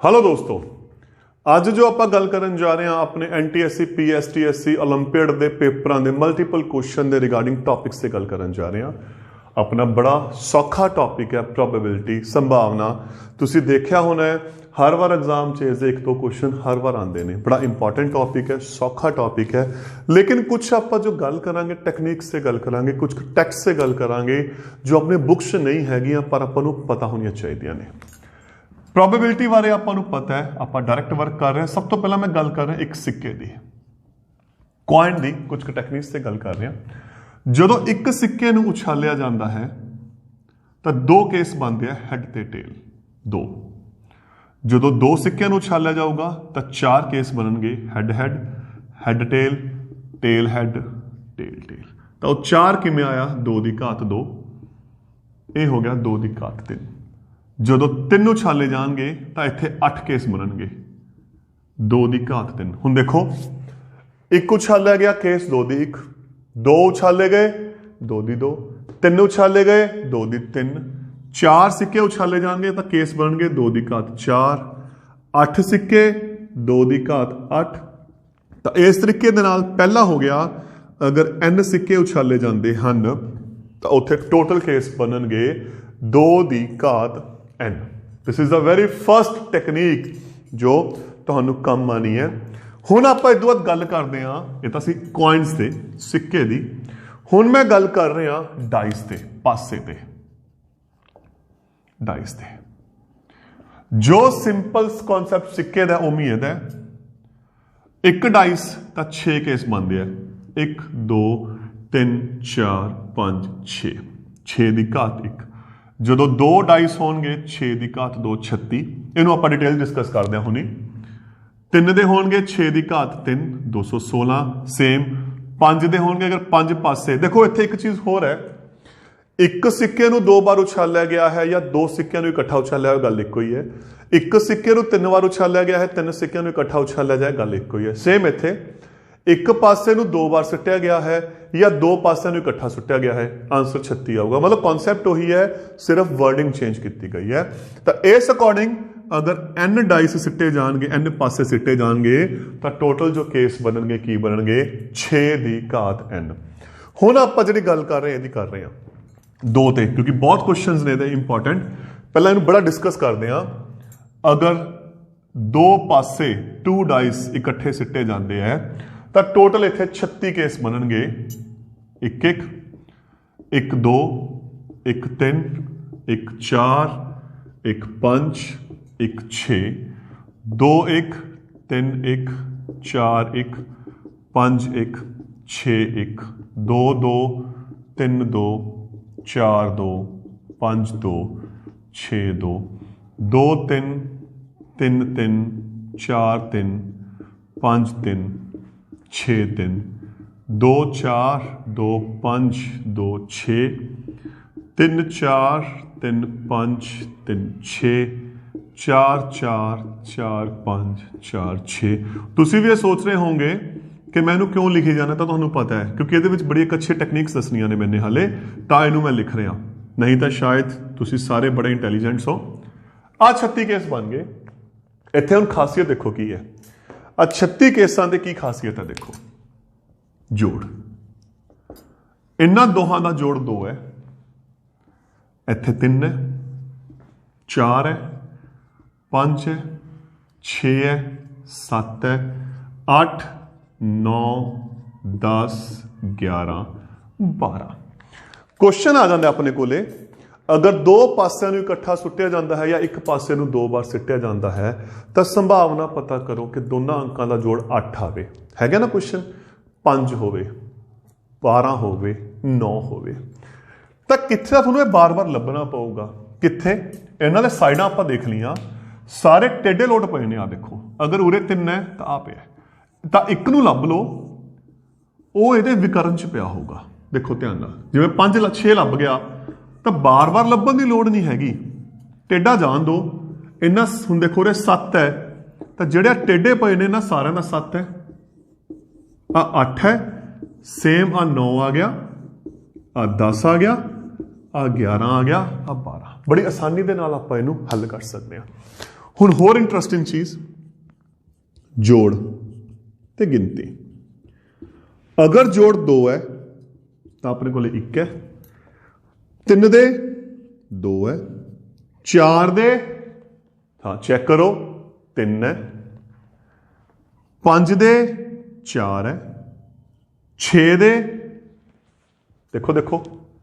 Hello दोस्तों, ਅੱਜ जो ਆਪਾਂ ਗੱਲ ਕਰਨ ਜਾ ਰਹੇ ਹਾਂ ਆਪਣੇ NTSC PSTSC ओलंपियड ਦੇ ਪੇਪਰਾਂ ਦੇ ਮਲਟੀਪਲ ਕੁਐਸਚਨ ਦੇ ਰਿਗਾਰਡਿੰਗ ਟੌਪਿਕਸ ਤੇ ਗੱਲ ਕਰਨ ਜਾ ਰਹੇ ਹਾਂ। अपना बड़ा सौखा टॉपिक है प्रोबेबिलिटी संभावना। तुसी देखा होना है हर बार एग्जाम च एक दो क्वेश्चन हर बार आते हैं। बड़ा इंपॉर्टेंट टॉपिक है, सौखा टॉपिक है, लेकिन कुछ आप जो गल करांगे टेक्निक से गल करांगे, कुछ टैक्स से गल करांगे जो अपने बुक्स नहीं हैगियां पर आपां नूं पता होनी चाहिए ने। प्रोबेबिलिटी बारे आपां नूं पता है, आपां डायरैक्ट वर्क कर रहे हैं। सब तो पहला मैं गल कर रहा एक सिक्के की, कॉइन की, कुछ टैक्निक्स से गल कर रहे हैं। ਜਦੋਂ ਇੱਕ ਸਿੱਕੇ ਨੂੰ ਉਛਾਲਿਆ ਜਾਂਦਾ ਹੈ ਤਾਂ ਦੋ ਕੇਸ ਬਣਦੇ ਆ, ਹੈਡ ਤੇ ਟੇਲ। ਦੋ ਜਦੋਂ ਦੋ ਸਿੱਕਿਆਂ ਨੂੰ ਉਛਾਲਿਆ ਜਾਊਗਾ ਤਾਂ ਚਾਰ ਕੇਸ ਬਣਨਗੇ, head head, head tail, tail head, tail tail. ਤਾਂ ਉਹ ਚਾਰ ਕਿਵੇਂ ਆਇਆ? 2 ਦੀ ਘਾਤ 2, ਇਹ ਹੋ ਗਿਆ 2 ਦੀ ਘਾਤ 3। ਜਦੋਂ ਤਿੰਨ ਉਛਾਲੇ ਜਾਣਗੇ ਤਾਂ ਇੱਥੇ 8 ਕੇਸ ਬਣਨਗੇ, 2 ਦੀ ਘਾਤ 3। ਹੁਣ ਦੇਖੋ, ਇੱਕ ਉਛਾਲਿਆ ਗਿਆ ਕੇਸ 2 ਦੀ 1, 2 उछाले गए 2 ਦੀ 2, 3 उछाले गए 2 ਦੀ 3, 4 सिक्के उछाले जाएंगे तो केस बनणगे 2 ਦੀ घात 4, 8 सिक्के 2 ਦੀ घात 8। तो इस तरीके दे नाल पहला हो गया, अगर n सिक्के उछाले जाते हैं तो उत्थे टोटल केस बनणगे 2 ਦੀ घात n। This is the very first technique जो तुहानूं काम आनी है। ਹੁਣ ਆਪਾਂ ਇਦੋਂ ਬਾਅਦ ਗੱਲ ਕਰਦੇ ਹਾਂ, ਇਹ ਤਾਂ ਸੀ ਕੋਇਨਸ ਤੇ, ਸਿੱਕੇ ਦੀ। ਹੁਣ ਮੈਂ ਗੱਲ ਕਰ ਰਿਹਾ ਡਾਈਸ ਤੇ, ਪਾਸੇ ਤੇ, ਡਾਈਸ ਤੇ। ਜੋ ਸਿੰਪਲ ਕਨਸੈਪਟ ਸਿੱਕੇ ਦਾ ਉਮੀ ਇਹਦਾ, ਇੱਕ ਡਾਈਸ ਤਾਂ 6 ਕੇਸ ਬਣਦੇ ਆ, 1 2 3 4 5 6, 6 ਦੀ ਘਾਤ 1। ਜਦੋਂ ਦੋ ਡਾਈਸ ਹੋਣਗੇ 6 ਦੀ ਘਾਤ 2 36, ਇਹਨੂੰ ਆਪਾਂ ਡਿਟੇਲ ਡਿਸਕਸ ਕਰਦੇ ਹਾਂ ਹੁਣੀ। 3 ਦੇ ਹੋਣਗੇ 6 ਦੀ ਘਾਤ 3 216, ਸੇਮ। 5 ਦੇ ਹੋਣਗੇ ਅਗਰ 5 ਪਾਸੇ। ਦੇਖੋ ਇੱਥੇ ਇੱਕ ਚੀਜ਼ ਹੋਰ ਹੈ, ਇੱਕ ਸਿੱਕੇ ਨੂੰ 2 ਵਾਰ ਉਛਾਲਿਆ ਗਿਆ ਹੈ ਜਾਂ 2 ਸਿੱਕਿਆਂ ਨੂੰ ਇਕੱਠਾ ਉਛਾਲਿਆ ਹੋਇਆ, ਗੱਲ ਇੱਕੋ ਹੀ ਹੈ। ਇੱਕ ਸਿੱਕੇ ਨੂੰ 3 ਵਾਰ ਉਛਾਲਿਆ ਗਿਆ ਹੈ, 3 ਸਿੱਕਿਆਂ ਨੂੰ ਇਕੱਠਾ ਉਛਾਲਿਆ ਜਾਏ, ਗੱਲ ਇੱਕੋ ਹੀ ਹੈ। ਸੇਮ ਇੱਥੇ ਇੱਕ ਪਾਸੇ ਨੂੰ 2 ਵਾਰ ਸੁੱਟਿਆ ਗਿਆ ਹੈ ਜਾਂ 2 ਪਾਸਿਆਂ ਨੂੰ ਇਕੱਠਾ ਸੁੱਟਿਆ ਗਿਆ ਹੈ, ਆਨਸਰ 36 ਆਊਗਾ। ਮਤਲਬ ਕਨਸੈਪਟ ਉਹੀ ਹੈ, ਸਿਰਫ ਵਰਡਿੰਗ ਚੇਂਜ ਕੀਤੀ ਗਈ ਹੈ। ਤਾਂ ਇਸ ਅਕੋਰਡਿੰਗ अगर n डाइस सिट्टे जाएंगे, n पासे सिट्टे जाएंगे तो टोटल जो केस बनणगे की बनणगे 6 ਦੀ घात n। हुण आपां जिहड़ी गल कर रहे हैं, कर रहे हैं 2 ते, क्योंकि बहुत क्वेश्चंस ने इंपॉर्टेंट। पहला इहनूं बड़ा डिस्कस करते हैं। अगर 2 पासे 2 डाइस इकट्ठे सिट्टे जाते हैं तो टोटल इत्थे 36 केस बनणगे, 1 1 1 2 1 3 1 4 1 5 1 6 2 1 3 1 4 1 5 1 6 1 2 2 3 2 4 2 5 2 6 2 2 3 3 3 4 3 5 3 6 3 2 4 2 5 2 6 3 4 3 5 3 6 4 4 4 5 4 6। तुसी भी ये सोच रहे होंगे कि मैं क्यों लिखी जाना, तो तुहानूं पता है क्योंकि ये बड़ी एक अच्छी टैक्निक्स दसनियां ने मैंने हाले, तां इहनूं मैं लिख रहा, नहीं तो शायद तुसी सारे बड़े इंटैलीजेंट्स हो। आ 36 केस बन गए। इत्थे हुण खासियत देखो की है, आ 36 केसां दे की खासियत है देखो। जोड़, इन्हां दोहां दा जोड़ 2 है, इत्थे 3 है, 4 है, 5 है, 6 है, 7 है, 8 9 10 11 12। क्वेश्चन आ जाता अपने कोले, अगर 2 पासिਆਂ ਨੂੰ इकट्ठा सुट्टिया जाता है या एक पासे ਨੂੰ 2 बार सुट्टिया जाता है तो संभावना पता करो कि दोनों अंकों का जोड़ 8 आवे। है ना क्वेश्चन? 5 होवे, 12 होवे, 9 होवे, तो कित्थे तुहानूं बार बार लभना पऊगा। कित्थे? इन्हां दे साइडां आपां देख लियां, सारे टेढ़े लोट पे ने। आ देखो, अगर उरे 3 है तो आ पे, तो एक नूं लभ लो, वो इहदे विकर्ण च पिया होगा। देखो ध्यान नाल, जिवें 5 6 लभ गया तो बार बार लभण की लोड़ नहीं हैगी, टेढ़ा जान दो। इन्ना हुण देखो उरे 7 है, तो जिहड़े टेढ़े पे ने इन्हां सारिआं दा 7 है, आ 8 है, सेम आ 9 आ गया, आ 10 आ गया, आ 11 आ गया, आ 12। बड़ी आसानी के नाल आपां इहनूं हल कर सकते हैं। हुण होर इंटरस्टिंग चीज, जोड़ ते गिनती। अगर जोड़ 2 है तो अपने को 1 है, 3 दे 2 है, 4 दे हाँ चेक करो 3 है, 5 दे 4 है, 6 दे देखो देखो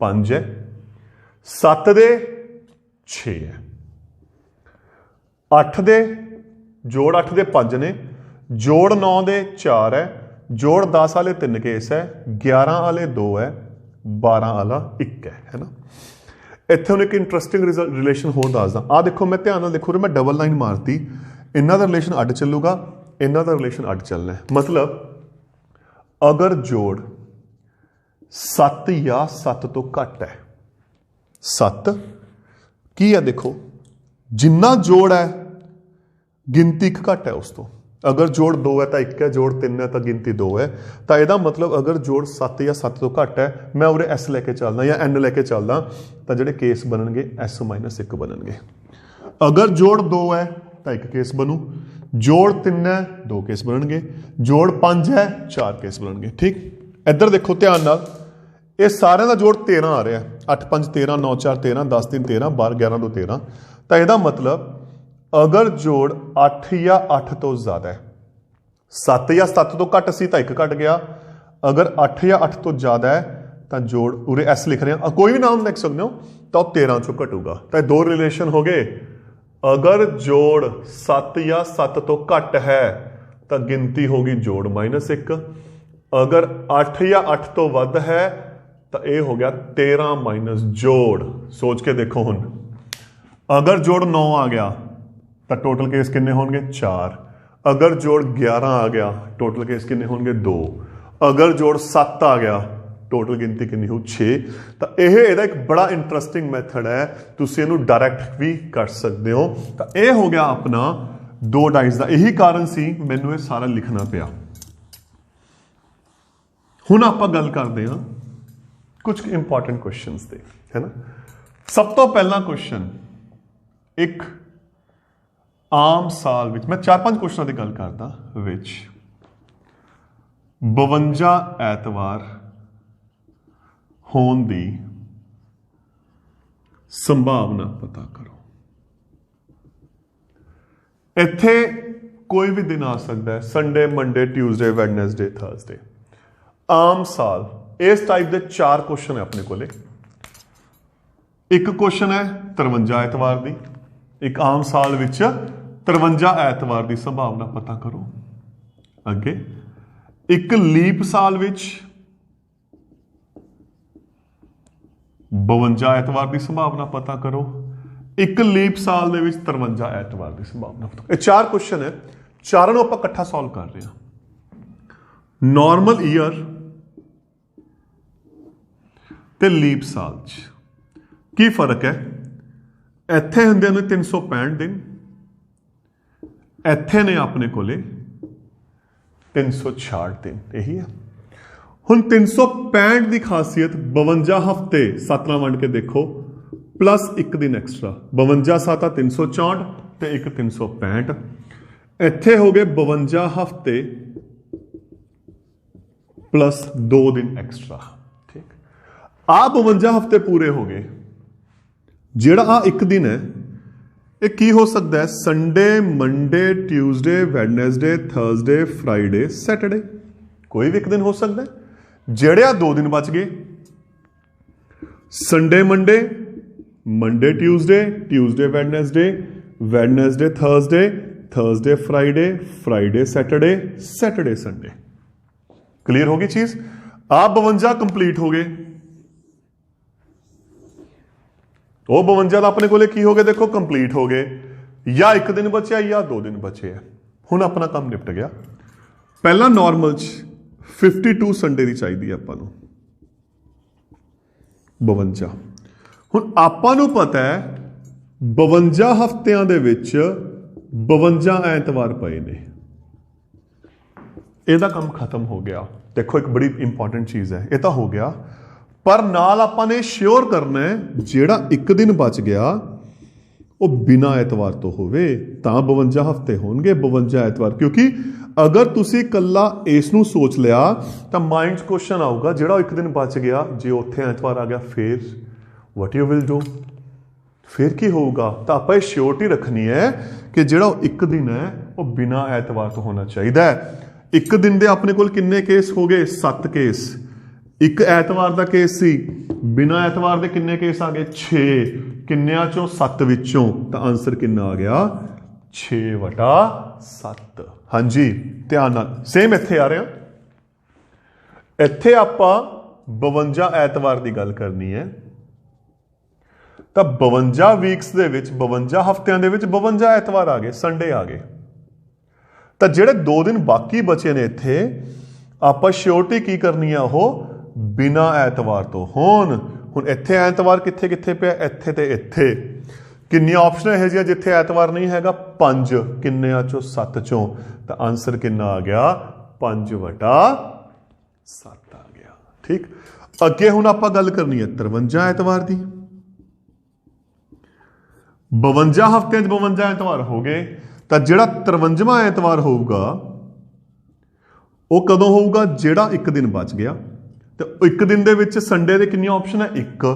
5 है, 7 दे 6 है, 8 दे जोड़ 8 दे 5 ने, जोड़ 9 दे 4 है, जोड़ 10 वाले 3 केस है, 11 वाले 2 है, 12 वाला 1 है ना। इत्थे हुण एक इंटरस्टिंग रिलेशन होर दसदा। आ देखो मैं ध्यान नाल देखो, मैं डबल लाइन मारती, इन्हां दा रिलेशन अड चलूगा, इन्हां दा रिलेशन अड चलना है। मतलब अगर जोड़ 7 या 7 तो घट है, 7 की है देखो, जिन्ना जोड़ है गिनती 1 घट है उस तो। अगर जोड़ 2 है तो 1 है, जोड़ 3 है तो गिनती 2 है। तो यदा मतलब अगर जोड़ 7 या 7 तो घट है, मैं उरे S लैके चलदा या N लैके चलदा, तो जिहड़े केस बननगे S - 1 बननगे। अगर जोड़ 2 है तो 1 केस बनू, जोड़ 3 है 2 केस बननगे, जोड़ 5 है 4 केस बननगे। ठीक, इधर देखो ध्यान नाल, ये सारे का जोड़ 13 आ रहा है, 8 5 13, 9 4 13, 10 3 13, 12 11 2 13। तो यदा मतलब अगर जोड़ 8 या 8 तो ज्यादा है, 7 या 7 तो घट सी तो 1 घट गया, अगर 8 या 8 तो ज्यादा है तो जोड़ उरे S लिख रहे हैं, कोई भी नाम लिख सकते हो, तो 13 चो घटूगा। तो 2 रिलेशन हो गए। अगर जोड़ 7 या 7 तो घट है तो गिनती होगी जोड़ -1, अगर 8 या 8 तो वध है तो यह हो गया 13 माइनस जोड़। सोच के देखो हुण, अगर जोड़ 9 आ गया तो टोटल केस कितने होंगे 4, अगर जोड़ 11 आ गया टोटल केस कितने होंगे 2, अगर जोड़ 7 आ गया टोटल गिनती कितनी हो 6। तो यह एक बड़ा इंटरस्टिंग मैथड है, तुसीं इहनूं डायरैक्ट भी कर सकते हो। तो यह हो गया अपना 2 डाइस का, यही कारण सी मैनूं ये सारा लिखना पिया। हुण आपां गल करदे हां कुछ इंपॉर्टेंट क्वेश्चंस दे, है ना। सब तो पहला क्वेश्चन, एक आम साल विच, मैं 4-5 क्वेश्चनों की गल करदा, विच 52 ਐਤਵਾਰ होने की संभावना पता करो। इत्थे कोई भी दिन आ सकता है, संडे मंडे ट्यूसडे वैडनसडे थर्सडे। आम साल इस टाइप के 4 क्वेश्चन है अपने को। एक क्वेश्चन है 53 ਐਤਵਾਰ की, एक आम साल विच 53 ਐਤਵਾਰ की संभावना पता करो। अगे एक लीप साल विच 52 ਐਤਵਾਰ की संभावना पता करो, एक लीप साल दे विच 53 ਐਤਵਾਰ की संभावना पता करो। 4 क्वेश्चन है, चारों आपां इकट्ठा सॉल्व कर रहे हैं। नॉर्मल ईयर ते लीप साल च की फर्क है? इत्थे हुंदे ने 365 दिन, इत्थे ने अपने कोले 366 दिन। यही है। हुण 365 की खासियत 52 हफ्ते 7 नाल वंड के देखो, प्लस 1 दिन एक्स्ट्रा, 52 7 364 ते 1 365। इत्थे हो गए 52 हफ्ते प्लस 2 दिन एक्स्ट्रा। ठीक, आ 52 हफ्ते पूरे हो गए। जिहड़ा आ 1 दिन है ये की हो सकता है? Sunday Monday Tuesday वैडनसडे Thursday Friday Saturday, कोई भी 1 दिन हो सकता है। जेड़े 2 दिन बच गए, Sunday Monday, Monday Tuesday, Tuesday वैडनसडे, वैडनसडे Thursday, Thursday Friday, Friday Saturday, Saturday Sunday. Clear होगी चीज? आप 52 कंप्लीट हो गए। वो 52 अपने को की हो गए, देखो कंप्लीट हो गए। या 1 दिन बचे या 2 दिन बचे है। हुण अपना काम निपट गया। पहला नॉर्मल 52 संडे की चाहिए आपां नूं 52। हुण आपां नूं पता है 52 हफ्तियां दे विच 52 ਐਤਵਾਰ पए ने। ਇਹਦਾ ਕੰਮ खत्म हो गया। देखो एक बड़ी इंपॉर्टेंट चीज़ है, ये तो हो गया, पर नाल आपां ने श्योर करना है जिहड़ा 1 दिन बच गया ਉਹ ਬਿਨਾਂ ਐਤਵਾਰ ਤੋਂ ਹੋਵੇ ਤਾਂ 52 ਹਫ਼ਤੇ ਹੋਣਗੇ 52 ਐਤਵਾਰ। ਕਿਉਂਕਿ ਅਗਰ ਤੁਸੀਂ ਇਕੱਲਾ ਇਸ ਨੂੰ ਸੋਚ ਲਿਆ ਤਾਂ ਮਾਈਂਡ 'ਚ ਕੁਐਸਚਨ ਆਊਗਾ ਜਿਹੜਾ ਇੱਕ ਦਿਨ ਬਚ ਗਿਆ, ਜੇ ਉੱਥੇ ਐਤਵਾਰ ਆ ਗਿਆ ਫਿਰ ਵਾਟ ਯੂ ਵਿਲ ਡੂ, ਫਿਰ ਕੀ ਹੋਊਗਾ। ਤਾਂ ਆਪਾਂ ਇਹ ਸ਼ਿਓਰਟੀ ਰੱਖਣੀ ਹੈ ਕਿ ਜਿਹੜਾ ਉਹ ਇੱਕ ਦਿਨ ਹੈ ਉਹ ਬਿਨਾਂ ਐਤਵਾਰ ਤੋਂ ਹੋਣਾ ਚਾਹੀਦਾ ਹੈ। ਇੱਕ ਦਿਨ ਦੇ ਆਪਣੇ ਕੋਲ ਕਿੰਨੇ ਕੇਸ ਹੋ ਗਏ? 7 ਕੇਸ। ਇੱਕ ਐਤਵਾਰ ਦਾ ਕੇਸ ਸੀ, ਬਿਨਾਂ ਐਤਵਾਰ ਦੇ ਕਿੰਨੇ ਕੇਸ ਆ ਗਏ? 6। ਕਿੰਨਿਆਂ ਚੋਂ? 7 ਵਿੱਚੋਂ। ਤਾਂ ਆਨਸਰ ਕਿੰਨਾ ਆ ਗਿਆ? 6/7। ਹਾਂਜੀ, ਧਿਆਨ ਨਾਲ। ਸੇਮ ਇੱਥੇ ਆ ਰਿਹਾ, ਇੱਥੇ ਆਪਾਂ 52 ਐਤਵਾਰ ਦੀ ਗੱਲ ਕਰਨੀ ਹੈ। ਤਾਂ 52 ਵੀਕਸ ਦੇ ਵਿੱਚ 52 ਹਫ਼ਤਿਆਂ ਦੇ ਵਿੱਚ 52 ਐਤਵਾਰ ਆ ਗਏ, ਸੰਡੇ ਆ ਗਏ। ਤਾਂ ਜਿਹੜੇ 2 ਦਿਨ ਬਾਕੀ ਬਚੇ ਨੇ ਇੱਥੇ ਆਪਾਂ ਸ਼ਿਓਰਟੀ ਕੀ ਕਰਨੀ ਆ? ਉਹ ਬਿਨਾਂ ਐਤਵਾਰ ਤੋਂ ਹੋਣ। ਹੁਣ ਇੱਥੇ ਐਤਵਾਰ ਕਿੱਥੇ ਕਿੱਥੇ ਪਿਆ? ਇੱਥੇ ਤੇ ਇੱਥੇ। ਕਿੰਨੀਆਂ ਆਪਸ਼ਨਾਂ ਇਹੋ ਜਿਹੀਆਂ ਜਿੱਥੇ ਐਤਵਾਰ ਨਹੀਂ ਹੈਗਾ? 5। ਕਿੰਨਿਆਂ ਚੋਂ? 7 ਚੋਂ। ਤਾਂ ਆਨਸਰ ਕਿੰਨਾ ਆ ਗਿਆ? 5/7 ਆ ਗਿਆ। ਠੀਕ। ਅੱਗੇ ਹੁਣ ਆਪਾਂ ਗੱਲ ਕਰਨੀ ਹੈ 53 ਐਤਵਾਰ ਦੀ। 52 ਹਫ਼ਤਿਆਂ 'ਚ 52 ਐਤਵਾਰ ਹੋ ਗਏ। ਤਾਂ ਜਿਹੜਾ 53ਵਾਂ ਐਤਵਾਰ ਹੋਊਗਾ ਉਹ ਕਦੋਂ ਹੋਊਗਾ? ਜਿਹੜਾ ਇੱਕ ਦਿਨ ਬਚ ਗਿਆ। ਤੇ ਇੱਕ ਦਿਨ ਦੇ ਵਿੱਚ ਸੰਡੇ ਦੇ ਕਿੰਨੀਆਂ ਆਪਸ਼ਨ ਹੈ? 1।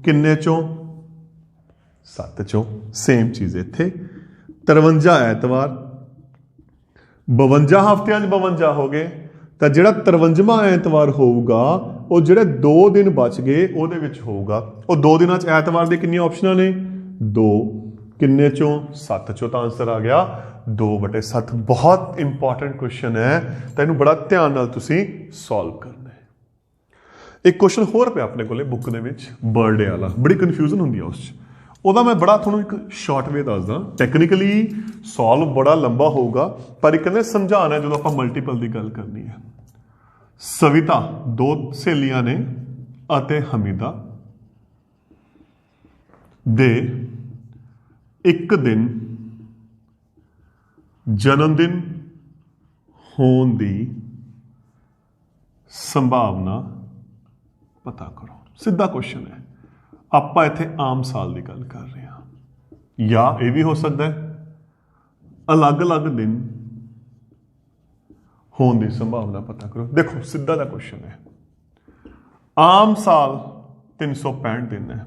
ਕਿੰਨੇ ਚੋਂ? 7 ਚੋਂ। ਸੇਮ ਚੀਜ਼ ਇੱਥੇ 53 ਐਤਵਾਰ 52 ਹਫ਼ਤਿਆਂ 'ਚ 52 ਹੋ ਗਏ। ਤਾਂ ਜਿਹੜਾ 53ਵਾਂ ਐਤਵਾਰ ਹੋਊਗਾ ਉਹ ਜਿਹੜੇ 2 ਦਿਨ ਬਚ ਗਏ ਉਹਦੇ ਵਿੱਚ ਹੋਊਗਾ। ਉਹ 2 ਦਿਨਾਂ 'ਚ ਐਤਵਾਰ ਦੇ ਕਿੰਨੀਆਂ ਆਪਸ਼ਨਾਂ ਨੇ? 2। ਕਿੰਨੇ ਚੋਂ? 7 ਚੋਂ। ਤਾਂ ਆਨਸਰ ਆ ਗਿਆ 2/7। ਬਹੁਤ ਇੰਪੋਰਟੈਂਟ ਕੁਐਸਚਨ ਹੈ ਤਾਂ ਇਹਨੂੰ ਬੜਾ ਧਿਆਨ ਨਾਲ ਤੁਸੀਂ ਸੋਲਵ ਕਰਨਾ ਹੈ। ਇੱਕ ਕੁਐਸਚਨ ਹੋਰ ਪਿਆ ਆਪਣੇ ਕੋਲੇ ਬੁੱਕ ਦੇ ਵਿੱਚ, ਬਰਥਡੇ ਵਾਲਾ। ਬੜੀ ਕਨਫਿਊਜ਼ਨ ਹੁੰਦੀ ਹੈ ਉਸ 'ਚ। ਉਹਦਾ ਮੈਂ ਬੜਾ ਤੁਹਾਨੂੰ ਇੱਕ ਸ਼ਾਰਟ ਵੇ ਦੱਸਦਾ। ਟੈਕਨੀਕਲੀ ਸੋਲਵ ਬੜਾ ਲੰਬਾ ਹੋਊਗਾ ਪਰ ਇੱਕ ਨੇ ਸਮਝਾਉਣਾ ਜਦੋਂ ਆਪਾਂ ਮਲਟੀਪਲ ਦੀ ਗੱਲ ਕਰਨੀ ਹੈ। ਸਵਿਤਾ 2 ਸਹੇਲੀਆਂ ਨੇ ਅਤੇ ਹਮੀਦਾ ਦੇ ਇੱਕ ਦਿਨ ਜਨਮ ਦਿਨ ਹੋਣ ਦੀ ਸੰਭਾਵਨਾ ਪਤਾ ਕਰੋ। ਸਿੱਧਾ ਕੁਐਸਚਨ ਹੈ। ਆਪਾਂ ਇੱਥੇ ਆਮ ਸਾਲ ਦੀ ਗੱਲ ਕਰ ਰਹੇ ਹਾਂ ਜਾਂ ਇਹ ਵੀ ਹੋ ਸਕਦਾ ਹੈ ਅਲੱਗ-ਅਲੱਗ ਦਿਨ ਹੋਣ ਦੀ ਸੰਭਾਵਨਾ ਪਤਾ ਕਰੋ। ਦੇਖੋ ਸਿੱਧਾ ਦਾ ਕੁਐਸਚਨ ਹੈ। ਆਮ ਸਾਲ 365 ਦਿਨ ਹੈ।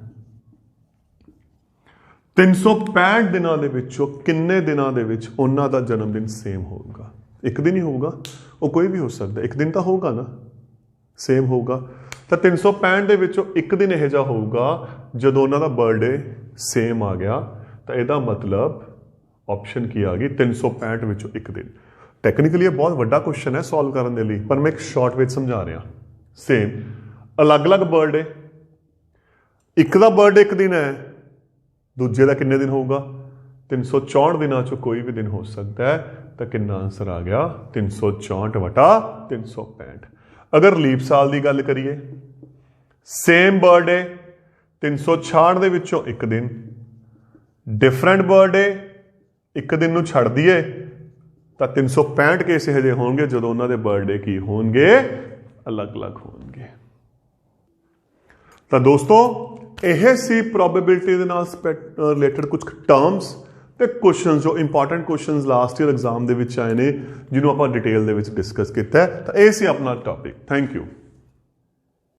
365 ਦਿਨਾਂ ਦੇ ਵਿੱਚੋਂ ਕਿੰਨੇ ਦਿਨਾਂ ਦੇ ਵਿੱਚ ਉਹਨਾਂ ਦਾ ਜਨਮ ਦਿਨ ਸੇਮ ਹੋਊਗਾ? ਇੱਕ ਦਿਨ ਹੀ ਹੋਊਗਾ? ਉਹ ਕੋਈ ਵੀ ਹੋ ਸਕਦਾ, ਇੱਕ ਦਿਨ ਤਾਂ ਹੋਊਗਾ ਨਾ, ਸੇਮ ਹੋਊਗਾ। ਤਾਂ 365 ਦੇ ਵਿੱਚੋਂ ਇੱਕ ਦਿਨ ਇਹੋ ਜਿਹਾ ਹੋਊਗਾ ਜਦੋਂ ਉਹਨਾਂ ਦਾ ਬਰਥਡੇ ਸੇਮ ਆ ਗਿਆ। ਤਾਂ ਇਹਦਾ ਮਤਲਬ ਆਪਸ਼ਨ ਕੀ ਆ ਗਈ? 365 ਵਿੱਚੋਂ ਇੱਕ ਦਿਨ। ਟੈਕਨੀਕਲੀ ਇਹ ਬਹੁਤ ਵੱਡਾ ਕੁਐਸਚਨ ਹੈ ਸੋਲਵ ਕਰਨ ਦੇ ਲਈ, ਪਰ ਮੈਂ ਇੱਕ ਸ਼ਾਰਟ ਵਿੱਚ ਸਮਝਾ ਰਿਹਾ। ਸੇਮ ਅਲੱਗ-ਅਲੱਗ ਬਰਥਡੇ, ਇੱਕ ਦਾ ਬਰਥਡੇ ਇੱਕ ਦਿਨ ਹੈ, ਦੂਜੇ ਦਾ ਕਿੰਨੇ ਦਿਨ ਹੋਊਗਾ? 364 ਦਿਨਾਂ ਚੋਂ ਕੋਈ ਵੀ ਦਿਨ ਹੋ ਸਕਦਾ ਹੈ। ਤਾਂ ਕਿੰਨਾ ਆਨਸਰ ਆ ਗਿਆ? 364/365। ਅਗਰ ਲੀਪ ਸਾਲ ਦੀ ਗੱਲ ਕਰੀਏ, ਸੇਮ ਬਰਥਡੇ 366 ਦੇ ਵਿੱਚੋਂ ਇੱਕ ਦਿਨ, ਡਿਫਰੈਂਟ ਬਰਥਡੇ ਇੱਕ ਦਿਨ ਨੂੰ ਛੱਡ ਦਈਏ ਤਾਂ 365 ਕੇਸ ਇਹੋ ਜਿਹੇ ਹੋਣਗੇ ਜਦੋਂ ਉਹਨਾਂ ਦੇ ਬਰਥਡੇ ਕੀ ਹੋਣਗੇ? ਅਲੱਗ-ਅਲੱਗ ਹੋਣਗੇ। ਤਾਂ ਦੋਸਤੋ ਇਹ ਸੀ ਪ੍ਰੋਬੇਬਿਲਿਟੀ ਦੇ ਨਾਲ ਰਿਲੇਟਡ ਕੁਝ ਟਰਮਸ ਤੇ ਕੁਐਸਚਨਸ ਜੋ important questions last year exam ਦੇ ਵਿੱਚ ਆਏ ਨੇ ਜਿਹਨੂੰ ਆਪਾਂ ਡਿਟੇਲ ਦੇ ਵਿੱਚ ਡਿਸਕਸ ਕੀਤਾ ਹੈ। ਤਾਂ ਇਹ ਸੀ ਆਪਣਾ ਟੌਪਿਕ। Thank you.